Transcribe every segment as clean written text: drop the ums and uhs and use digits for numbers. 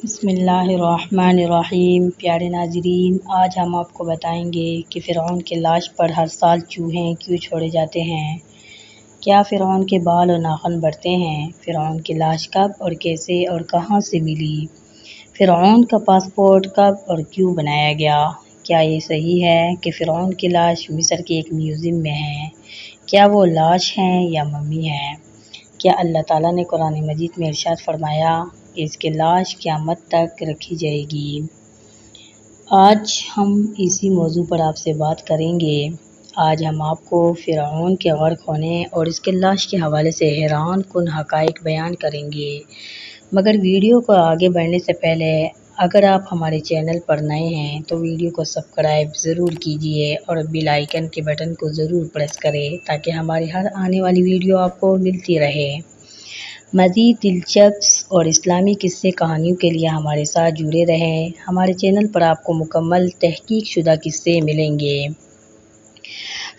بسم اللہ الرحمن الرحیم۔ پیارے ناظرین، آج ہم آپ کو بتائیں گے کہ فرعون کے لاش پر ہر سال چوہے کیوں چھوڑے جاتے ہیں۔ کیا فرعون کے بال اور ناخن بڑھتے ہیں؟ فرعون کی لاش کب اور کیسے اور کہاں سے ملی؟ فرعون کا پاسپورٹ کب اور کیوں بنایا گیا؟ کیا یہ صحیح ہے کہ فرعون کی لاش مصر کے ایک میوزیم میں ہے؟ کیا وہ لاش ہے یا ممی ہے؟ کیا اللہ تعالیٰ نے قرآن مجید میں ارشاد فرمایا کہ اس کی لاش قیامت تک رکھی جائے گی؟ آج ہم اسی موضوع پر آپ سے بات کریں گے۔ آج ہم آپ کو فرعون کے غرق ہونے اور اس کے لاش کے حوالے سے حیران کن حقائق بیان کریں گے۔ مگر ویڈیو کو آگے بڑھنے سے پہلے اگر آپ ہمارے چینل پر نئے ہیں تو ویڈیو کو سبسکرائب ضرور کیجئے اور بیل آئیکن کے بٹن کو ضرور پریس کریں تاکہ ہماری ہر آنے والی ویڈیو آپ کو ملتی رہے۔ مزید دلچسپ اور اسلامی قصے کہانیوں کے لیے ہمارے ساتھ جڑے رہیں۔ ہمارے چینل پر آپ کو مکمل تحقیق شدہ قصے ملیں گے۔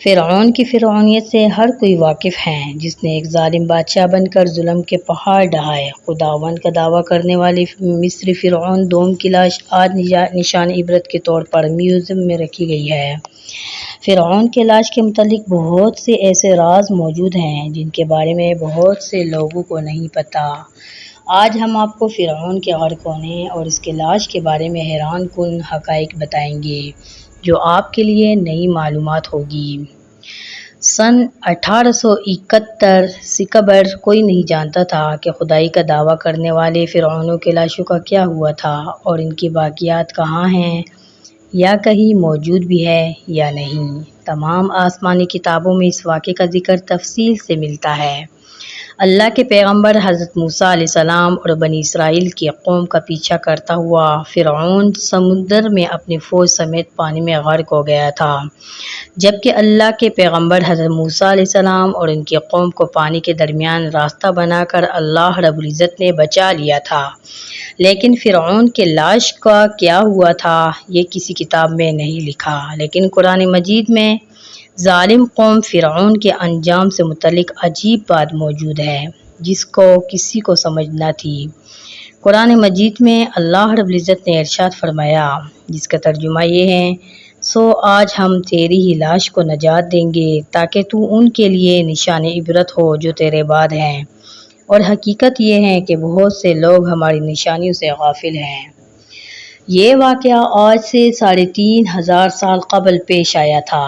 فرعون کی فرعونیت سے ہر کوئی واقف ہے، جس نے ایک ظالم بادشاہ بن کر ظلم کے پہاڑ ڈھائے۔ خداوند کا دعویٰ کرنے والے مصری فرعون دوم کی لاش آج نشان عبرت کے طور پر میوزیم میں رکھی گئی ہے۔ فرعون کے لاش کے متعلق بہت سے ایسے راز موجود ہیں جن کے بارے میں بہت سے لوگوں کو نہیں پتہ۔ آج ہم آپ کو فرعون کے غرق ہونے اور اس کے لاش کے بارے میں حیران کن حقائق بتائیں گے جو آپ کے لیے نئی معلومات ہوگی۔ سن 1871 سے قبل کوئی نہیں جانتا تھا کہ خدائی کا دعویٰ کرنے والے فرعونوں کے لاشوں کا کیا ہوا تھا اور ان کی باقیات کہاں ہیں، یا کہیں موجود بھی ہے یا نہیں۔ تمام آسمانی کتابوں میں اس واقعے کا ذکر تفصیل سے ملتا ہے۔ اللہ کے پیغمبر حضرت موسیٰ علیہ السلام اور بنی اسرائیل کی قوم کا پیچھا کرتا ہوا فرعون سمندر میں اپنی فوج سمیت پانی میں غرق ہو گیا تھا، جبکہ اللہ کے پیغمبر حضرت موسیٰ علیہ السلام اور ان کی قوم کو پانی کے درمیان راستہ بنا کر اللہ رب العزت نے بچا لیا تھا۔ لیکن فرعون کے لاش کا کیا ہوا تھا یہ کسی کتاب میں نہیں لکھا، لیکن قرآن مجید میں ظالم قوم فرعون کے انجام سے متعلق عجیب بات موجود ہے جس کو کسی کو سمجھ نہ تھی۔ قرآن مجید میں اللہ رب العزت نے ارشاد فرمایا، جس کا ترجمہ یہ ہے، سو آج ہم تیری ہی لاش کو نجات دیں گے تاکہ تو ان کے لیے نشان عبرت ہو جو تیرے بعد ہیں، اور حقیقت یہ ہے کہ بہت سے لوگ ہماری نشانیوں سے غافل ہیں۔ یہ واقعہ آج سے 3500 سال قبل پیش آیا تھا۔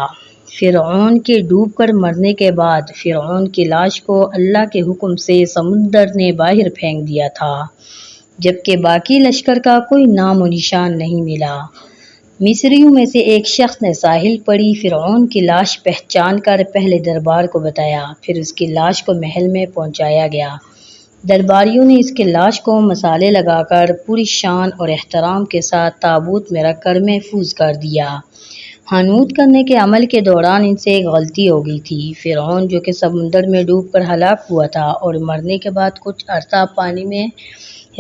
فرعون کے ڈوب کر مرنے کے بعد فرعون کی لاش کو اللہ کے حکم سے سمندر نے باہر پھینک دیا تھا، جبکہ باقی لشکر کا کوئی نام و نشان نہیں ملا۔ مصریوں میں سے ایک شخص نے ساحل پڑی فرعون کی لاش پہچان کر پہلے دربار کو بتایا، پھر اس کی لاش کو محل میں پہنچایا گیا۔ درباریوں نے اس کی لاش کو مسالے لگا کر پوری شان اور احترام کے ساتھ تابوت میں رکھ کر محفوظ کر دیا۔ حنوط کرنے کے عمل کے دوران ان سے ایک غلطی ہو گئی تھی۔ فرعون جو کہ سمندر میں ڈوب کر ہلاک ہوا تھا اور مرنے کے بعد کچھ عرصہ پانی میں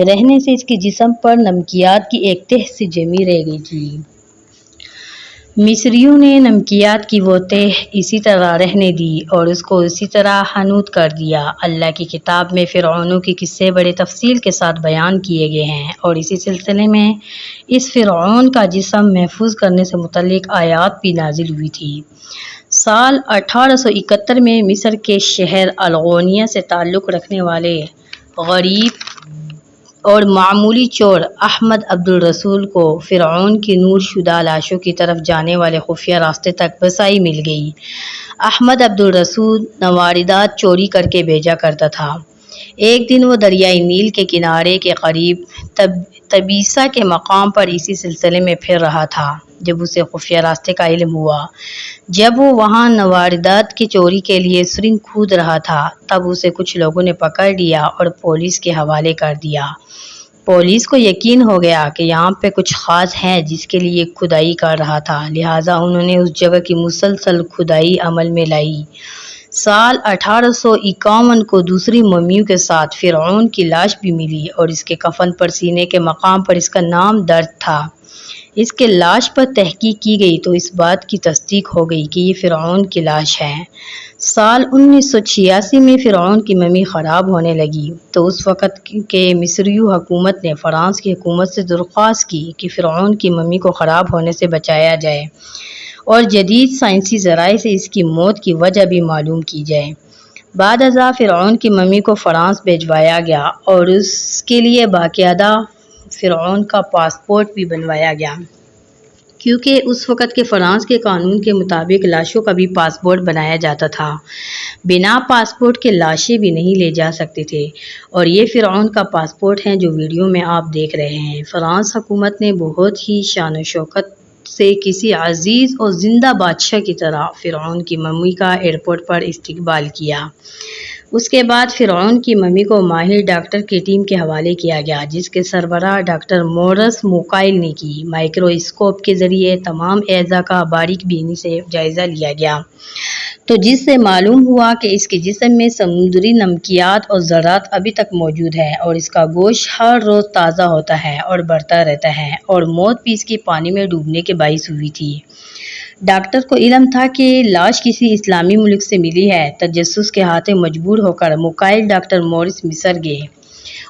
رہنے سے اس کے جسم پر نمکیات کی ایک تہ سی جمی رہ گئی تھی۔ مصریوں نے نمکیات کی وہ تہ اسی طرح رہنے دی اور اس کو اسی طرح حنوط کر دیا۔ اللہ کی کتاب میں فرعونوں کے قصے بڑے تفصیل کے ساتھ بیان کیے گئے ہیں اور اسی سلسلے میں اس فرعون کا جسم محفوظ کرنے سے متعلق آیات بھی نازل ہوئی تھی۔ سال 1871 میں مصر کے شہر الغونیہ سے تعلق رکھنے والے غریب اور معمولی چور احمد عبد الرسول کو فرعون کی نور شدہ لاشوں کی طرف جانے والے خفیہ راستے تک رسائی مل گئی۔ احمد عبد الرسول نواردات چوری کر کے بھیجا کرتا تھا۔ ایک دن وہ دریائے نیل کے کنارے کے قریب تبیسہ کے مقام پر اسی سلسلے میں پھر رہا تھا جب اسے خفیہ راستے کا علم ہوا۔ جب وہ وہاں نواردات کی چوری کے لیے سرنگ کھود رہا تھا تب اسے کچھ لوگوں نے پکڑ لیا اور پولیس کے حوالے کر دیا۔ پولیس کو یقین ہو گیا کہ یہاں پہ کچھ خاص ہے جس کے لیے کھدائی کر رہا تھا، لہٰذا انہوں نے اس جگہ کی مسلسل کھدائی عمل میں لائی۔ سال 1851 کو دوسری ممیوں کے ساتھ فرعون کی لاش بھی ملی اور اس کے کفن پر سینے کے مقام پر اس کا نام درج تھا۔ اس کے لاش پر تحقیق کی گئی تو اس بات کی تصدیق ہو گئی کہ یہ فرعون کی لاش ہے۔ سال 1986 میں فرعون کی ممی خراب ہونے لگی تو اس وقت کے مصری حکومت نے فرانس کی حکومت سے درخواست کی کہ فرعون کی ممی کو خراب ہونے سے بچایا جائے اور جدید سائنسی ذرائع سے اس کی موت کی وجہ بھی معلوم کی جائے۔ بعد ازاں فرعون کی ممی کو فرانس بھیجوایا گیا اور اس کے لیے باقاعدہ فرعون کا پاسپورٹ بھی بنوایا گیا، کیونکہ اس وقت کے فرانس کے قانون کے مطابق لاشوں کا بھی پاسپورٹ بنایا جاتا تھا، بنا پاسپورٹ کے لاشیں بھی نہیں لے جا سکتے تھے، اور یہ فرعون کا پاسپورٹ ہے جو ویڈیو میں آپ دیکھ رہے ہیں۔ فرانس حکومت نے بہت ہی شان و شوکت سے کسی عزیز اور زندہ بادشاہ کی طرح فرعون کی ممی کا ایئرپورٹ پر استقبال کیا۔ اس کے بعد فرعون کی ممی کو ماہر ڈاکٹر کی ٹیم کے حوالے کیا گیا، جس کے سربراہ ڈاکٹر مورس موکائل نے کی۔ مائکرواسکوپ کے ذریعے تمام اعضاء کا باریک بینی سے جائزہ لیا گیا، تو جس سے معلوم ہوا کہ اس کے جسم میں سمندری نمکیات اور ذرات ابھی تک موجود ہے، اور اس کا گوشت ہر روز تازہ ہوتا ہے اور بڑھتا رہتا ہے، اور موت بھی اس کی پانی میں ڈوبنے کے باعث ہوئی تھی۔ ڈاکٹر کو علم تھا کہ لاش کسی اسلامی ملک سے ملی ہے۔ تجسس کے ہاتھوں مجبور ہو کر موکائل ڈاکٹر مورس مصر گئے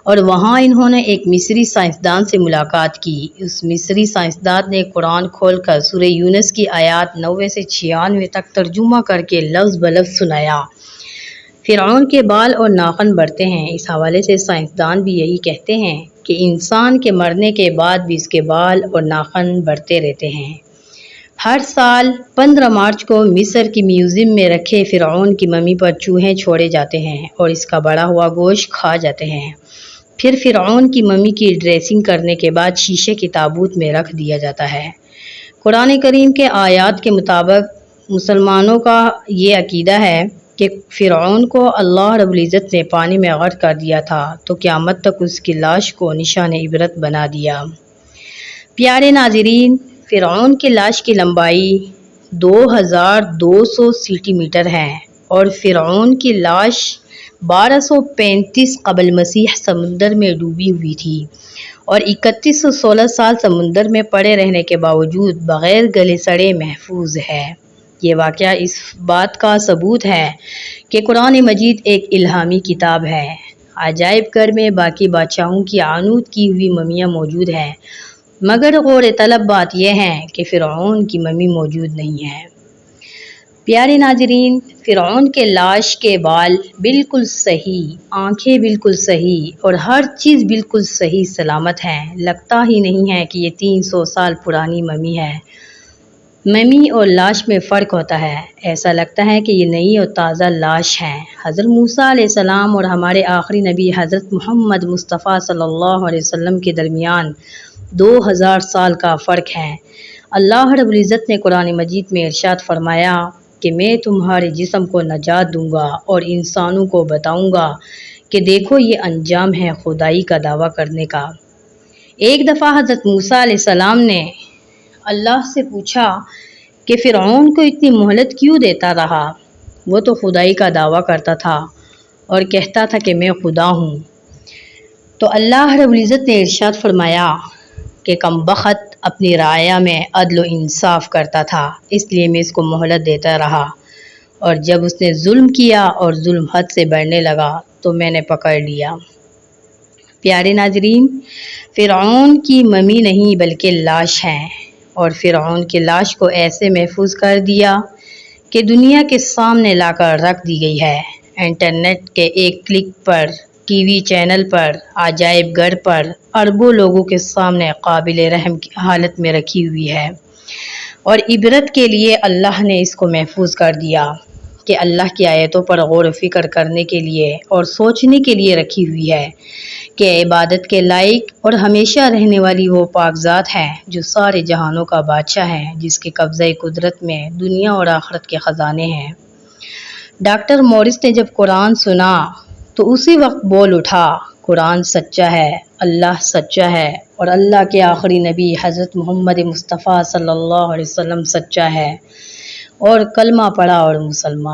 اور وہاں انہوں نے ایک مصری سائنسدان سے ملاقات کی۔ اس مصری سائنسدان نے قرآن کھول کر سورہ یونس کی آیات 90 سے 96 تک ترجمہ کر کے لفظ بلفظ سنایا۔ فرعون کے بال اور ناخن بڑھتے ہیں۔ اس حوالے سے سائنسدان بھی یہی کہتے ہیں کہ انسان کے مرنے کے بعد بھی اس کے بال اور ناخن بڑھتے رہتے ہیں۔ ہر سال 15 مارچ کو مصر کی میوزیم میں رکھے فرعون کی ممی پر چوہے چھوڑے جاتے ہیں اور اس کا بڑا ہوا گوشت کھا جاتے ہیں۔ پھر فرعون کی ممی کی ڈریسنگ کرنے کے بعد شیشے کی تابوت میں رکھ دیا جاتا ہے۔ قرآن کریم کے آیات کے مطابق مسلمانوں کا یہ عقیدہ ہے کہ فرعون کو اللہ رب العزت نے پانی میں غرق کر دیا تھا تو قیامت تک اس کی لاش کو نشان عبرت بنا دیا۔ پیارے ناظرین، فرعون کی لاش کی لمبائی 2200 سینٹی میٹر ہے اور فرعون کی لاش 1235 قبل مسیح سمندر میں ڈوبی ہوئی تھی اور 3116 سال سمندر میں پڑے رہنے کے باوجود بغیر گلے سڑے محفوظ ہے۔ یہ واقعہ اس بات کا ثبوت ہے کہ قرآن مجید ایک الہامی کتاب ہے۔ عجائب گھر میں باقی بادشاہوں کی عنود کی ہوئی ممیاں موجود ہیں، مگر غور طلب بات یہ ہے کہ فرعون کی ممی موجود نہیں ہے۔ پیارے ناظرین، فرعون کے لاش کے بال بالکل صحیح، آنکھیں بالکل صحیح اور ہر چیز بالکل صحیح سلامت ہے۔ لگتا ہی نہیں ہے کہ یہ 300 سال پرانی ممی ہے۔ ممی اور لاش میں فرق ہوتا ہے، ایسا لگتا ہے کہ یہ نئی اور تازہ لاش ہے۔ حضرت موسیٰ علیہ السلام اور ہمارے آخری نبی حضرت محمد مصطفیٰ صلی اللہ علیہ وسلم کے درمیان 2000 سال کا فرق ہے۔ اللہ رب العزت نے قرآن مجید میں ارشاد فرمایا کہ میں تمہارے جسم کو نجات دوں گا اور انسانوں کو بتاؤں گا کہ دیکھو یہ انجام ہے خدائی کا دعویٰ کرنے کا۔ ایک دفعہ حضرت موسیٰ علیہ السلام نے اللہ سے پوچھا کہ فرعون کو اتنی مہلت کیوں دیتا رہا؟ وہ تو خدائی کا دعویٰ کرتا تھا اور کہتا تھا کہ میں خدا ہوں۔ تو اللہ رب العزت نے ارشاد فرمایا کہ کم بخت اپنی رعایا میں عدل و انصاف کرتا تھا، اس لیے میں اس کو مہلت دیتا رہا، اور جب اس نے ظلم کیا اور ظلم حد سے بڑھنے لگا تو میں نے پکڑ لیا۔ پیارے ناظرین، فرعون کی ممی نہیں بلکہ لاش ہے، اور فرعون کی لاش کو ایسے محفوظ کر دیا کہ دنیا کے سامنے لا کر رکھ دی گئی ہے۔ انٹرنیٹ کے ایک کلک پر، ٹی وی چینل پر، عجائب گھر پر اربوں لوگوں کے سامنے قابل رحم کی حالت میں رکھی ہوئی ہے، اور عبرت کے لیے اللہ نے اس کو محفوظ کر دیا کہ اللہ کی آیتوں پر غور و فکر کرنے کے لیے اور سوچنے کے لیے رکھی ہوئی ہے کہ عبادت کے لائق اور ہمیشہ رہنے والی وہ پاک ذات ہے جو سارے جہانوں کا بادشاہ ہے، جس کے قبضہ قدرت میں دنیا اور آخرت کے خزانے ہیں۔ ڈاکٹر مورس نے جب قرآن سنا تو اسی وقت بول اٹھا، قرآن سچا ہے، اللہ سچا ہے، اور اللہ کے آخری نبی حضرت محمد مصطفیٰ صلی اللہ علیہ وسلم سچا ہے، اور کلمہ پڑھا اور مسلمان